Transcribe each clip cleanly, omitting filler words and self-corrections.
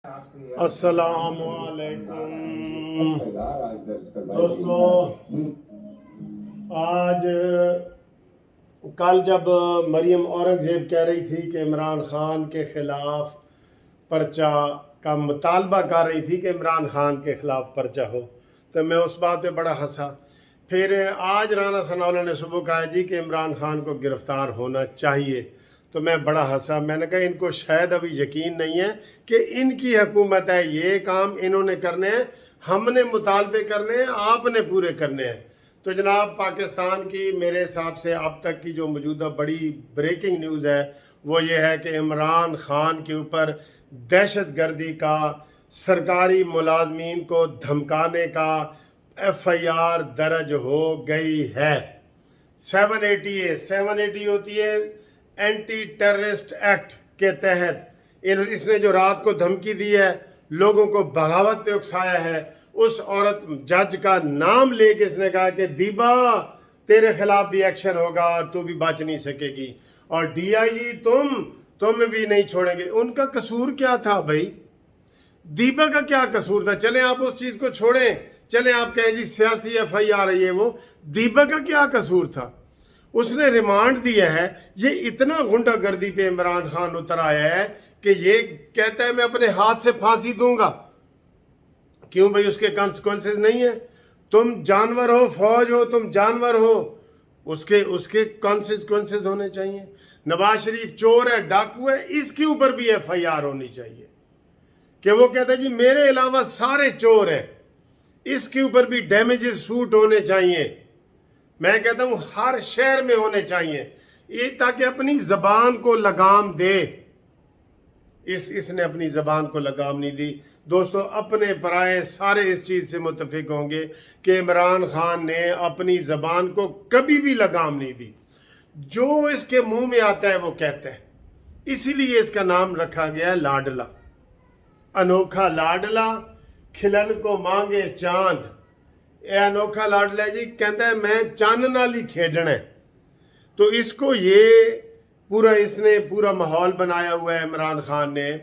अस्सलामुअलैकुम दोस्तों, आज कल जब मरियम औरंगज़ेब कह रही थी कि इमरान खान के ख़िलाफ़ पर्चा का मुतालबा कर रही थी कि इमरान खान के ख़िलाफ़ पर्चा हो, तो मैं उस बात पे बड़ा हंसा। फिर आज राना सनाउल्लाह ने सुबह कहा जी कि इमरान खान को गिरफ़्तार होना चाहिए, तो मैं बड़ा हंसा। मैंने कहा इनको शायद अभी यकीन नहीं है कि इनकी हुकूमत है, ये काम इन्होंने करने हैं, हमने मुतालबे करने हैं, आपने पूरे करने हैं। तो जनाब, पाकिस्तान की मेरे हिसाब से अब तक की जो मौजूदा बड़ी ब्रेकिंग न्यूज़ है वो ये है कि इमरान खान के ऊपर दहशत गर्दी का, सरकारी मुलाजमीन को धमकाने का FIR दर्ज हो गई है। 780 होती है एंटी टेररिस्ट एक्ट के तहत। इसने जो रात को धमकी दी है, लोगों को बगावत पे उकसाया है, उस औरत जज का नाम लेके इसने कहा कि दीबा तेरे खिलाफ भी एक्शन होगा और तू भी बच नहीं सकेगी, और DIG तुम भी नहीं छोड़ेंगे। उनका कसूर क्या था भाई? दीबा का क्या कसूर था? चले आप उस चीज को छोड़ें, चले आप कहें जी सियासी FIR है ये वो, दीबा का क्या कसूर था? उसने रिमांड दिया है। ये इतना गुंडागर्दी पे इमरान खान उतर आया है कि ये कहता है मैं अपने हाथ से फांसी दूंगा। क्यों भाई? उसके कॉन्सिक्वेंसेस नहीं है। तुम जानवर हो, फौज हो, तुम जानवर हो, उसके कॉन्सिक्वेंसेस होने चाहिए। नवाज शरीफ चोर है, डाकू है, इसके ऊपर भी FIR होनी चाहिए कि वो कहता है जी मेरे अलावा सारे चोर हैं, इसके ऊपर भी डैमेजेस सूट होने चाहिए। मैं कहता हूं हर शहर में होने चाहिए, ये ताकि अपनी जबान को लगाम दे। इसने अपनी जबान को लगाम नहीं दी। दोस्तों, अपने पराए सारे इस चीज से मुत्तफिक होंगे कि इमरान खान ने अपनी जबान को कभी भी लगाम नहीं दी। जो इसके मुंह में आता है वो कहता है। इसीलिए इसका नाम रखा गया है लाडला। अनोखा लाडला खिलन को मांगे चांद। ये अनोखा लाडला जी कहता है मैं चांद नाल ही खेडना है। तो इसको इसने पूरा माहौल बनाया हुआ है इमरान खान ने।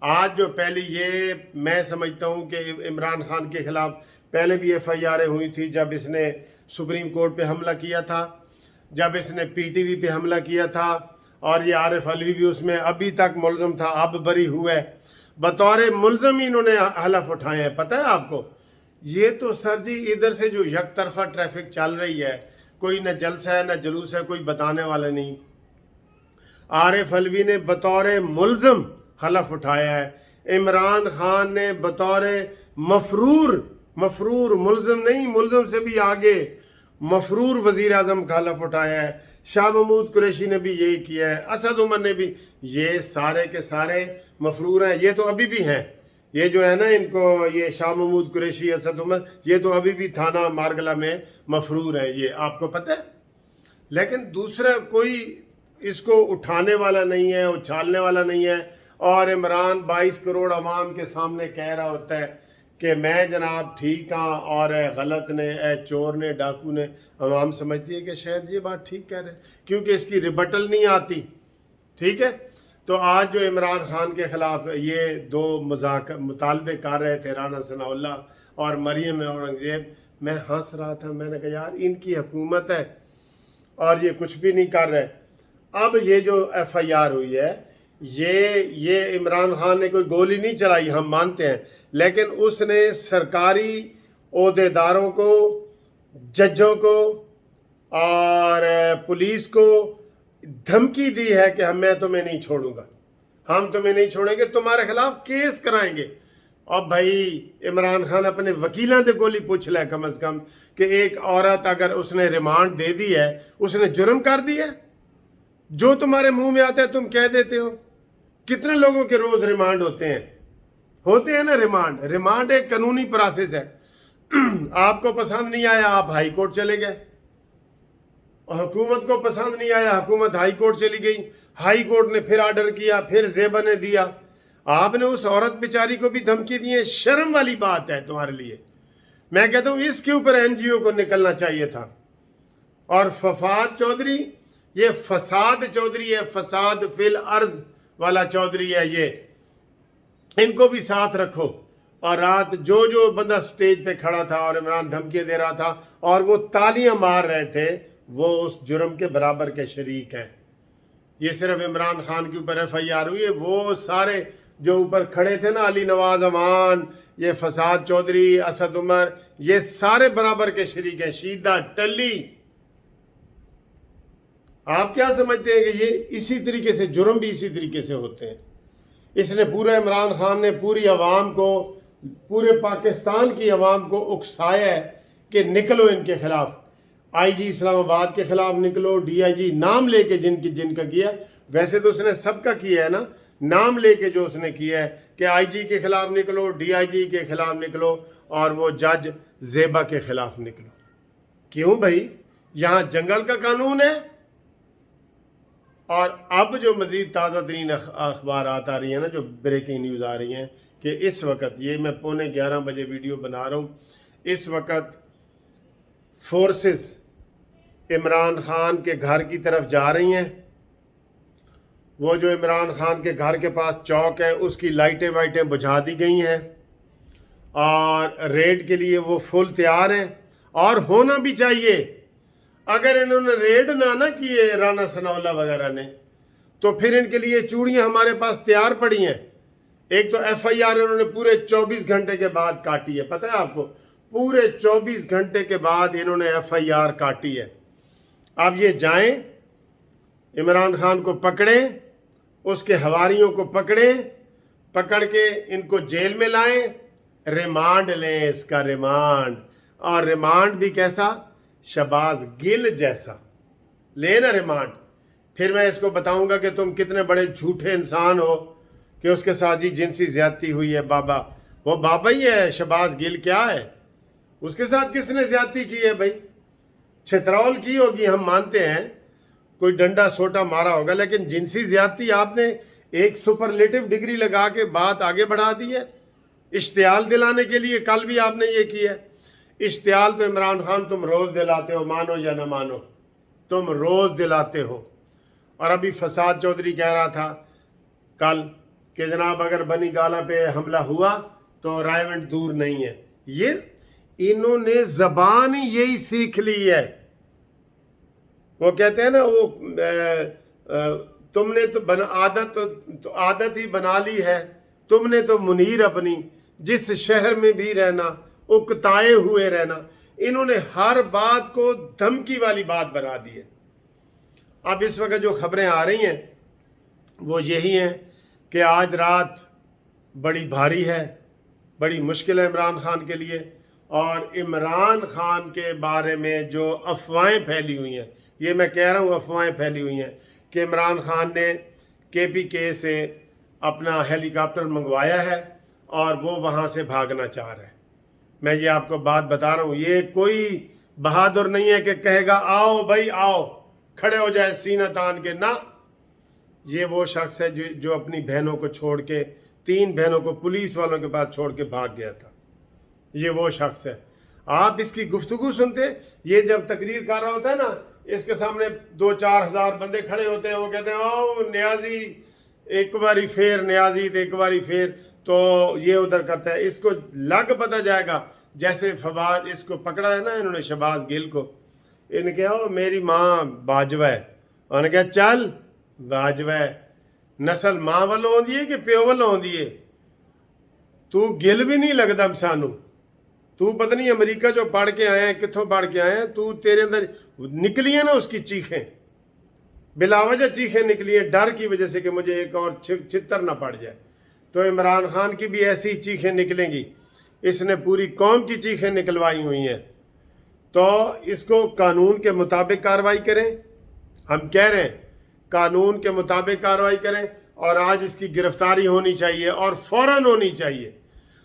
आज जो पहली मैं समझता हूँ कि इमरान खान के खिलाफ पहले भी FIR हुई थी, जब इसने सुप्रीम कोर्ट पे हमला किया था, जब इसने PTV पे हमला किया था, और ये आरिफ अलवी भी उसमें अभी तक मुलजम था, अब बरी हुआ है। बतौर मुलजम ही इन्होंने हलफ उठाए हैं। पता है आपको? ये तो सर जी इधर से जो एक तरफा ट्रैफिक चल रही है, कोई न जलसा है न जुलूस है, कोई बताने वाला नहीं। आरिफ अलवी ने बतौर मुलजम हलफ उठाया है। इमरान खान ने बतौर मफरूर मुलजम नहीं, मुलजम से भी आगे मफरूर वजीर आजम का हलफ उठाया है। शाह महमूद कुरैशी ने भी यही किया है, असद उमर ने भी। ये सारे के सारे मफरूर हैं। ये तो अभी भी हैं, ये जो है ना, इनको ये शाह महमूद कुरैशी, असद उमर, ये तो अभी भी थाना मारगला में मफरूर है, ये आपको पता है। लेकिन दूसरा कोई इसको उठाने वाला नहीं है, उछालने वाला नहीं है। और इमरान 22 करोड़ अवाम के सामने कह रहा होता है कि मैं जनाब ठीक हाँ और गलत ने, चोर ने, डाकू ने। अवाम समझती है कि शायद ये बात ठीक कह रहे हैं, क्योंकि इसकी रिबटल नहीं आती। ठीक है, तो आज जो इमरान खान के खिलाफ ये दो मुतालबे कर रहे थे, राना सनाउल्लाह और मरियम औरंगज़ेब, मैं हंस रहा था। मैंने कहा यार इनकी हुकूमत है और ये कुछ भी नहीं कर रहे। अब ये जो FIR हुई है, ये इमरान खान ने कोई गोली नहीं चलाई, हम मानते हैं, लेकिन उसने सरकारी ओहदेदारों को, जजों को और पुलिस को धमकी दी है कि मैं तुम्हें नहीं छोड़ूंगा, हम तुम्हें नहीं छोड़ेंगे, तुम्हारे खिलाफ केस कराएंगे। अब भाई इमरान खान अपने वकीलों से गोली पूछ ले कम से कम कि एक औरत अगर उसने रिमांड दे दी है, उसने जुर्म कर दिया है। जो तुम्हारे मुंह में आता है तुम कह देते हो। कितने लोगों के रोज रिमांड होते हैं ना। रिमांड एक कानूनी प्रोसेस है। आपको पसंद नहीं आया, आप हाई कोर्ट चले गए। हुकूमत को पसंद नहीं आया, हुकूमत हाई कोर्ट चली गई, हाई कोर्ट ने फिर ऑर्डर किया, फिर ज़ेबा ने दिया। आपने उस औरत बेचारी को भी धमकी दी है। शर्म वाली बात है तुम्हारे लिए। मैं कहता हूं इसके ऊपर NGO को निकलना चाहिए था। और फफाद चौधरी, ये फसाद चौधरी है, फसाद फिल अर्ज वाला चौधरी है। इनको भी साथ रखो। और रात जो जो बंदा स्टेज पे खड़ा था और इमरान धमकी दे रहा था और वो तालियां मार रहे थे, वो उस जुर्म के बराबर के शरीक हैं। ये सिर्फ इमरान खान के ऊपर FIR हुई है, वो सारे जो ऊपर खड़े थे ना, अली नवाज अमान, ये फसाद चौधरी, असद उमर, ये सारे बराबर के शरीक हैं। शीदा टली, आप क्या समझते हैं कि ये इसी तरीके से जुर्म भी इसी तरीके से होते हैं? इसने पूरे, इमरान खान ने पूरी आवाम को, पूरे पाकिस्तान की आवाम को उकसाया है कि निकलो इनके खिलाफ, IG इस्लामाबाद के खिलाफ निकलो, DIG नाम लेके जिनका किया। वैसे तो उसने सबका किया है ना, नाम लेके जो उसने किया है कि IG के खिलाफ निकलो, DIG के खिलाफ निकलो और वो जज ज़ेबा के खिलाफ निकलो। क्यों भाई? यहाँ जंगल का कानून है। और अब जो मज़ीद ताज़ा तरीन अखबार आ रही हैं ना, जो ब्रेकिंग न्यूज़ आ रही हैं कि इस वक्त, ये मैं 11:15 बजे वीडियो बना रहा हूँ, इस वक्त फोर्सेस इमरान खान के घर की तरफ जा रही हैं। वो जो इमरान खान के घर के पास चौक है, उसकी लाइटें वाइटें बुझा दी गई हैं और रेड के लिए वो फुल तैयार हैं। और होना भी चाहिए। अगर इन्होंने रेड ना किए राना सनाउल्लाह वगैरह ने, तो फिर इनके लिए चूड़ियाँ हमारे पास तैयार पड़ी हैं। एक तो FIR इन्होंने पूरे 24 घंटे के बाद काटी है, पता है आपको? पूरे 24 घंटे के बाद इन्होंने FIR काटी है। अब ये जाएं, इमरान खान को पकड़ें, उसके हवारियों को पकड़ें, पकड़ के इनको जेल में लाएं, रिमांड लें, इसका रिमांड। और रिमांड भी कैसा? शहबाज गिल जैसा लेना रिमांड। फिर मैं इसको बताऊंगा कि तुम कितने बड़े झूठे इंसान हो कि उसके साथ जी जिनसी ज्यादती हुई है। बाबा, वो बाबा ही है, शहबाज गिल क्या है? उसके साथ किसने ज्यादती की है भाई? छितरौल की होगी, हम मानते हैं, कोई डंडा सोटा मारा होगा, लेकिन जिनसी ज्यादती आपने एक सुपरलेटिव डिग्री लगा के बात आगे बढ़ा दी है इश्तियाल दिलाने के लिए। कल भी आपने ये किया है इश्तियाल। तो इमरान खान तुम रोज़ दिलाते हो, मानो या ना मानो, तुम रोज़ दिलाते हो। और अभी फसाद चौधरी कह रहा था कल कि जनाब अगर बनी गाला पे हमला हुआ तो रायवंड दूर नहीं है। ये इन्होंने ज़बान ही यही सीख ली है। वो कहते हैं ना, वो तुमने तो आदत ही बना ली है, तुमने तो मुनीर अपनी, जिस शहर में भी रहना उकताए हुए रहना। इन्होंने हर बात को धमकी वाली बात बना दी है। अब इस वक्त जो खबरें आ रही हैं वो यही हैं कि आज रात बड़ी भारी है, बड़ी मुश्किल है इमरान खान के लिए। और इमरान खान के बारे में जो अफवाहें फैली हुई हैं, ये मैं कह रहा हूँ अफवाहें फैली हुई हैं कि इमरान खान ने KPK से अपना हेलीकॉप्टर मंगवाया है और वो वहाँ से भागना चाह रहा है। मैं ये आपको बात बता रहा हूँ, ये कोई बहादुर नहीं है कि कहेगा आओ भाई आओ, खड़े हो जाए सीना तान के ना। ये वो शख्स है जो अपनी बहनों को छोड़ के, 3 बहनों को पुलिस वालों के पास छोड़ के भाग गया था। ये वो शख्स है। आप इसकी गुफ्तगू सुनते, ये जब तकरीर कर रहा होता है ना, इसके सामने 2-4 हज़ार बंदे खड़े होते हैं। वो कहते हैं ओ न्याजी एक बारी फेर, न्याजी तो एक बारी फेर, तो ये उधर करता है। इसको लग पता जाएगा, जैसे फवाद इसको पकड़ा है ना इन्होंने, शहबाज गिल को। इन्हें कहा मेरी माँ बाजवा है, उन्होंने कहा चल बाजवा है, नस्ल माँ वालों आँदी है कि प्यो वालों आँदी है? तू गिल भी नहीं लगता सानू, तू पता नहीं अमेरिका जो पढ़ के आए हैं, कितों पढ़ के आए हैं, तू तेरे अंदर निकली है ना उसकी चीखें, बिलावजह चीखें निकली हैं डर की वजह से कि मुझे एक और चित्तर ना पड़ जाए। तो इमरान खान की भी ऐसी चीखें निकलेंगी। इसने पूरी कौम की चीखें निकलवाई हुई हैं। तो इसको कानून के मुताबिक कार्रवाई करें। हम कह रहे हैं कानून के मुताबिक कार्रवाई करें और आज इसकी गिरफ्तारी होनी चाहिए और फौरन होनी चाहिए।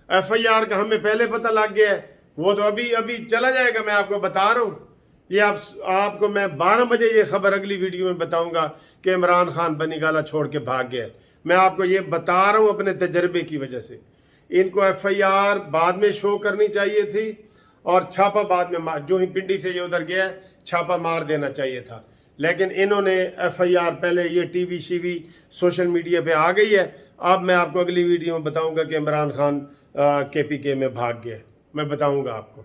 FIR का हमें पहले पता लग गया है, वो तो अभी अभी चला जाएगा। मैं आपको बता रहा हूँ, ये आपको मैं 12 बजे ये खबर अगली वीडियो में बताऊंगा कि इमरान खान बनी गाला छोड़ के भाग गया। मैं आपको ये बता रहा हूँ अपने तजर्बे की वजह से। इनको FIR बाद में शो करनी चाहिए थी और छापा बाद में मार, जो ही पिंडी से ये उधर गया छापा मार देना चाहिए था। लेकिन इन्होंने FIR पहले, ये TV शीवी सोशल मीडिया पे आ गई है, اب میں آپ کو اگلی ویڈیو میں بتاؤں گا کہ عمران خان کے پی کے میں بھاگ گیا، میں بتاؤں گا آپ کو۔